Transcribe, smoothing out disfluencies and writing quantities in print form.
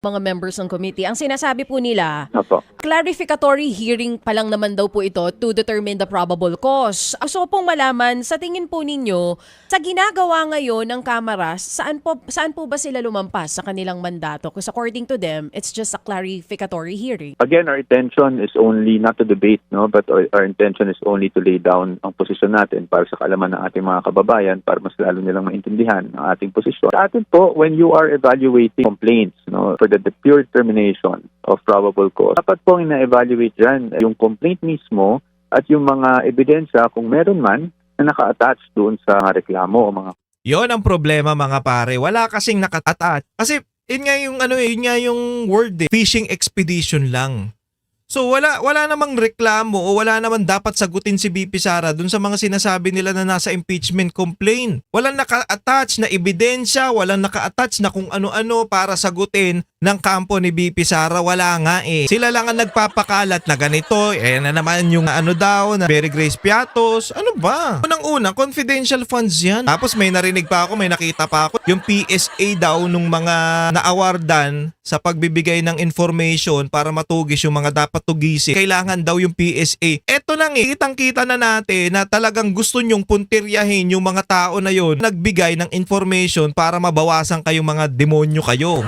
mga members ng committee. Ang sinasabi po nila, Opo. clarificatory hearing pa lang naman daw po ito to determine the probable cause. So pong malaman, sa tingin po ninyo, sa ginagawa ngayon ng Kamara, saan po ba sila lumampas sa kanilang mandato? Because according to them, it's just a clarificatory hearing. Again, our intention is only not to debate, no, but our intention is only to lay down ang posisyon natin para sa kaalaman ng ating mga kababayan para mas lalo nilang maintindihan ang ating posisyon. Sa atin po, when you are evaluating complaints, no, for the pure determination of probable cause, dapat pong ina-evaluate dyan yung complaint mismo at yung mga ebidensya kung meron man na naka-attach doon sa reklamo o mga. Yon ang problema mga pare. Wala kasing nakatatat. Kasi yun nga yung word fishing expedition lang. So wala namang reklamo o wala naman dapat sagutin si BP Sara dun sa mga sinasabi nila na nasa impeachment complaint. Walang naka-attach na ebidensya, walang naka-attach na kung ano-ano para sagutin ng kampo ni BP Sara. Wala nga eh. Sila lang ang nagpapakalat na ganito. Na naman yung na Mary Grace Piatos. Ano ba? Unang-una, confidential funds yan. Tapos may narinig pa ako, may nakita pa ako. Yung PSA daw nung mga na-awardan sa pagbibigay ng information para matugis yung mga dapat tugisin. Kailangan daw yung PSA. Eto lang eh, kitang-kita na natin na talagang gusto nyong puntiryahin yung mga tao na yon nagbigay ng information para mabawasan kayong mga demonyo kayo.